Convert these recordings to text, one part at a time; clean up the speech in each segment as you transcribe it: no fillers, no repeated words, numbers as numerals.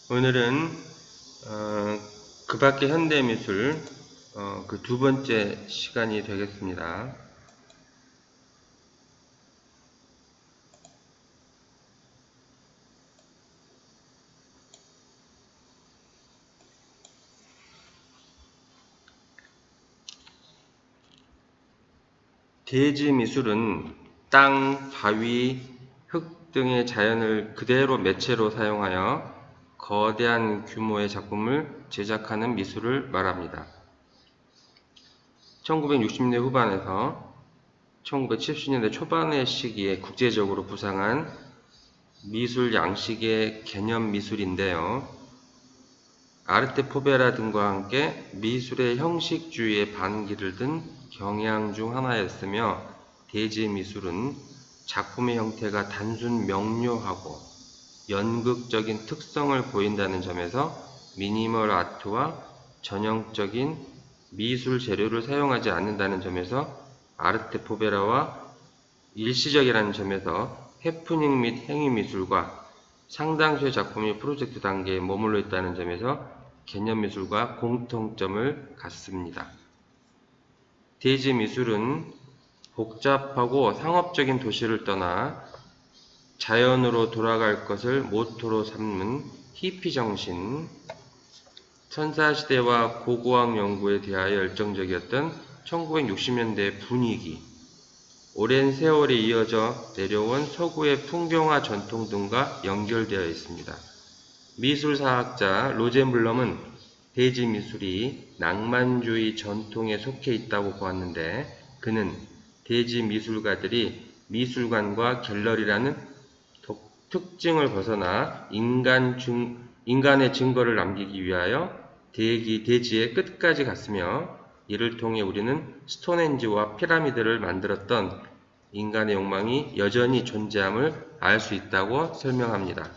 오늘은 그 밖의 현대미술 그 두 번째 시간이 되겠습니다. 대지미술은 땅, 바위, 흙 등의 자연을 그대로 매체로 사용하여 거대한 규모의 작품을 제작하는 미술을 말합니다. 1960년대 후반에서 1970년대 초반의 시기에 국제적으로 부상한 미술 양식의 개념 미술인데요. 아르테 포베라 등과 함께 미술의 형식주의에 반기를 든 경향 중 하나였으며, 대지미술은 작품의 형태가 단순 명료하고 연극적인 특성을 보인다는 점에서 미니멀 아트와 전형적인 미술 재료를 사용하지 않는다는 점에서 아르테 포베라와 일시적이라는 점에서 해프닝 및 행위미술과 상당수의 작품이 프로젝트 단계에 머물러 있다는 점에서 개념미술과 공통점을 갖습니다. 대지미술은 복잡하고 상업적인 도시를 떠나 자연으로 돌아갈 것을 모토로 삼는 히피 정신, 천사시대와 고고학 연구에 대하여 열정적이었던 1960년대 분위기, 오랜 세월에 이어져 내려온 서구의 풍경화 전통 등과 연결되어 있습니다. 미술사학자 로젠블럼은 대지미술이 낭만주의 전통에 속해 있다고 보았는데, 그는 대지미술가들이 미술관과 갤러리라는 특징을 벗어나 인간의 증거를 남기기 위하여 대지의 끝까지 갔으며, 이를 통해 우리는 스톤헨지와 피라미드를 만들었던 인간의 욕망이 여전히 존재함을 알 수 있다고 설명합니다.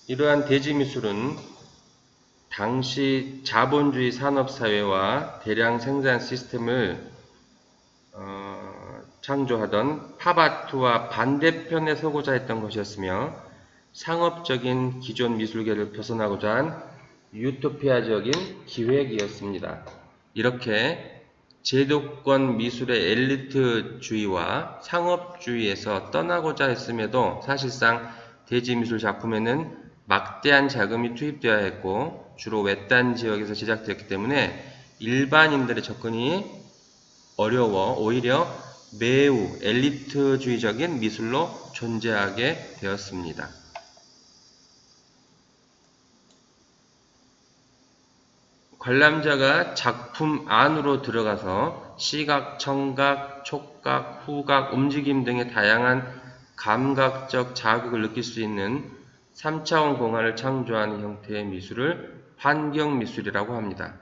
이러한 대지미술은 당시 자본주의 산업사회와 대량 생산 시스템을 창조하던 팝아트와 반대편에 서고자 했던 것이었으며, 상업적인 기존 미술계를 벗어나고자 한 유토피아적인 기획이었습니다. 이렇게 제도권 미술의 엘리트주의와 상업주의에서 떠나고자 했음에도 사실상 대지미술 작품에는 막대한 자금이 투입되어야 했고, 주로 외딴 지역에서 제작되었기 때문에 일반인들의 접근이 어려워 오히려 매우 엘리트주의적인 미술로 존재하게 되었습니다. 관람자가 작품 안으로 들어가서 시각, 청각, 촉각, 후각, 움직임 등의 다양한 감각적 자극을 느낄 수 있는 3차원 공간을 창조하는 형태의 미술을 환경미술이라고 합니다.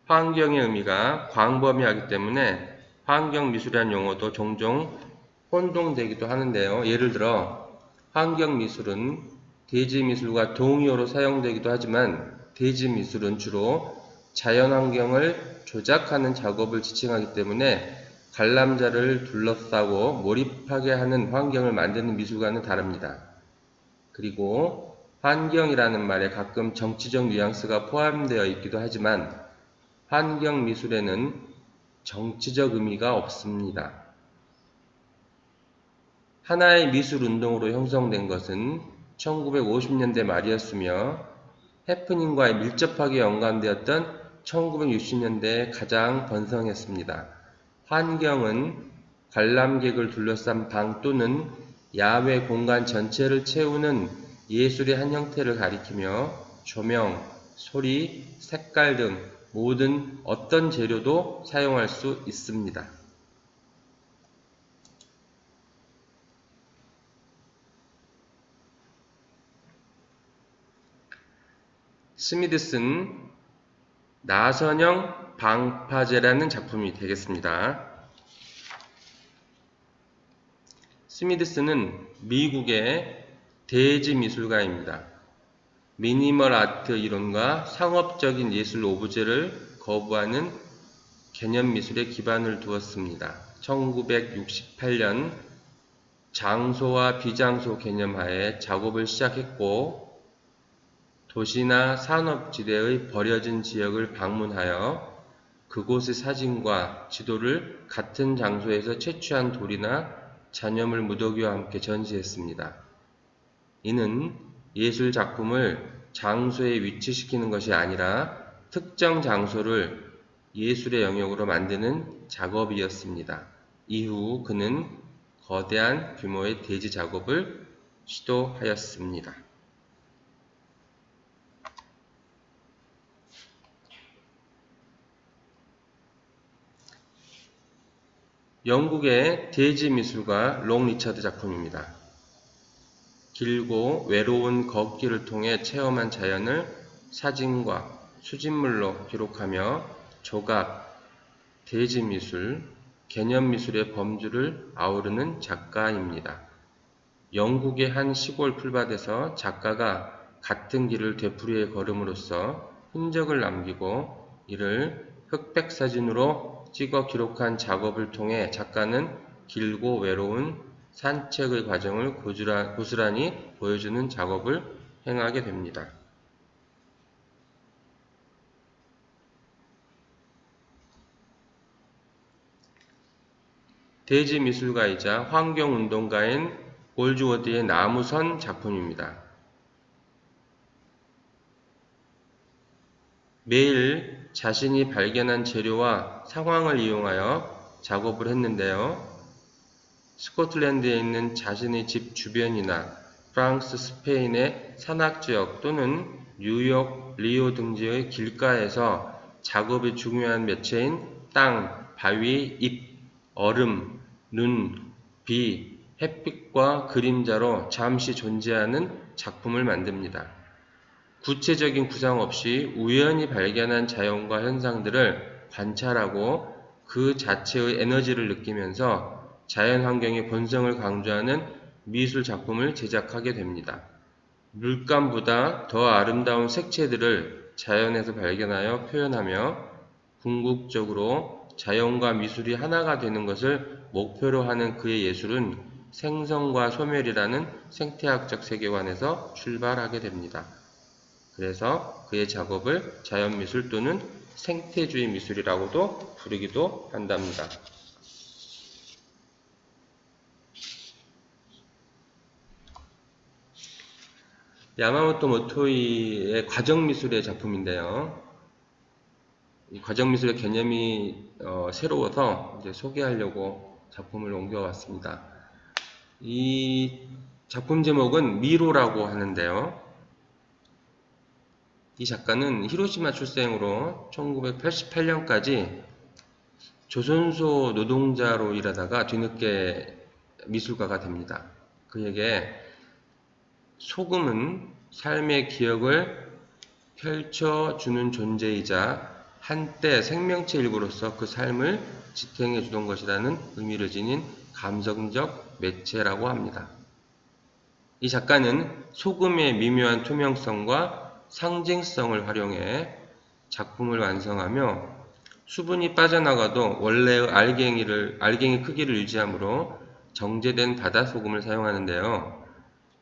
환경의 의미가 광범위하기 때문에 환경미술이라는 용어도 종종 혼동되기도 하는데요. 예를 들어 환경미술은 대지미술과 동의어로 사용되기도 하지만, 대지미술은 주로 자연환경을 조작하는 작업을 지칭하기 때문에 관람자를 둘러싸고 몰입하게 하는 환경을 만드는 미술과는 다릅니다. 그리고 환경이라는 말에 가끔 정치적 뉘앙스가 포함되어 있기도 하지만, 환경미술에는 정치적 의미가 없습니다. 하나의 미술운동으로 형성된 것은 1950년대 말이었으며, 해프닝과 밀접하게 연관되었던 1960년대에 가장 번성했습니다. 환경은 관람객을 둘러싼 방 또는 야외 공간 전체를 채우는 예술의 한 형태를 가리키며, 조명, 소리, 색깔 등 모든 어떤 재료도 사용할 수 있습니다. 스미드슨 나선형 방파제라는 작품이 되겠습니다. 스미드슨은 미국의 대지 미술가입니다. 미니멀 아트 이론과 상업적인 예술 오브제를 거부하는 개념 미술에 기반을 두었습니다. 1968년 장소와 비장소 개념하에 작업을 시작했고, 도시나 산업지대의 버려진 지역을 방문하여 그곳의 사진과 지도를 같은 장소에서 채취한 돌이나 잔여물 무더기와 함께 전시했습니다. 이는 예술 작품을 장소에 위치시키는 것이 아니라 특정 장소를 예술의 영역으로 만드는 작업이었습니다. 이후 그는 거대한 규모의 대지 작업을 시도하였습니다. 영국의 대지 미술가 롱 리처드 작품입니다. 길고 외로운 걷기를 통해 체험한 자연을 사진과 수집물로 기록하며 조각, 대지 미술, 개념 미술의 범주를 아우르는 작가입니다. 영국의 한 시골 풀밭에서 작가가 같은 길을 되풀이해 걸음으로써 흔적을 남기고 이를 흑백 사진으로 찍어 기록한 작업을 통해 작가는 길고 외로운 산책의 과정을 고스란히 보여주는 작업을 행하게 됩니다. 대지 미술가이자 환경운동가인 골즈워드의 나무선 작품입니다. 매일 자신이 발견한 재료와 상황을 이용하여 작업을 했는데요. 스코틀랜드에 있는 자신의 집 주변이나 프랑스, 스페인의 산악지역 또는 뉴욕, 리오 등지의 길가에서 작업의 중요한 매체인 땅, 바위, 잎, 얼음, 눈, 비, 햇빛과 그림자로 잠시 존재하는 작품을 만듭니다. 구체적인 구상 없이 우연히 발견한 자연과 현상들을 관찰하고 그 자체의 에너지를 느끼면서 자연 환경의 본성을 강조하는 미술 작품을 제작하게 됩니다. 물감보다 더 아름다운 색채들을 자연에서 발견하여 표현하며 궁극적으로 자연과 미술이 하나가 되는 것을 목표로 하는 그의 예술은 생성과 소멸이라는 생태학적 세계관에서 출발하게 됩니다. 그래서 그의 작업을 자연미술 또는 생태주의 미술이라고도 부르기도 한답니다. 야마모토 모토이의 과정미술의 작품인데요. 이 과정미술의 개념이 새로워서 이제 소개하려고 작품을 옮겨왔습니다. 이 작품 제목은 미로라고 하는데요. 이 작가는 히로시마 출생으로 1988년까지 조선소 노동자로 일하다가 뒤늦게 미술가가 됩니다. 그에게 소금은 삶의 기억을 펼쳐주는 존재이자 한때 생명체 일부로서 그 삶을 지탱해 주던 것이라는 의미를 지닌 감성적 매체라고 합니다. 이 작가는 소금의 미묘한 투명성과 상징성을 활용해 작품을 완성하며 수분이 빠져나가도 원래의 알갱이 크기를 유지하므로 정제된 바다소금을 사용하는데요.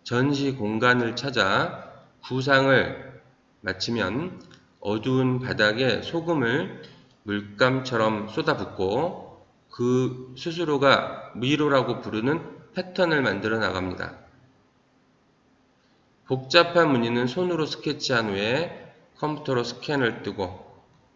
전시 공간을 찾아 구상을 마치면 어두운 바닥에 소금을 물감처럼 쏟아붓고 그 스스로가 미로라고 부르는 패턴을 만들어 나갑니다. 복잡한 무늬는 손으로 스케치한 후에 컴퓨터로 스캔을 뜨고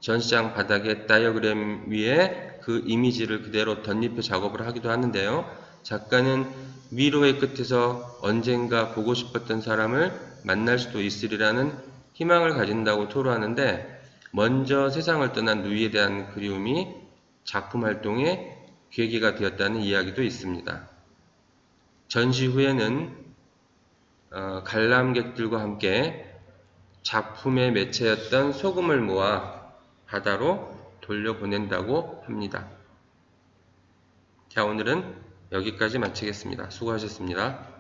전시장 바닥에 다이어그램 위에 그 이미지를 그대로 덧입혀 작업을 하기도 하는데요. 작가는 미로의 끝에서 언젠가 보고 싶었던 사람을 만날 수도 있으리라는 희망을 가진다고 토로하는데 먼저 세상을 떠난 누이에 대한 그리움이 작품 활동의 계기가 되었다는 이야기도 있습니다. 전시 후에는 관람객들과 함께 작품의 매체였던 소금을 모아 바다로 돌려보낸다고 합니다. 자, 오늘은 여기까지 마치겠습니다. 수고하셨습니다.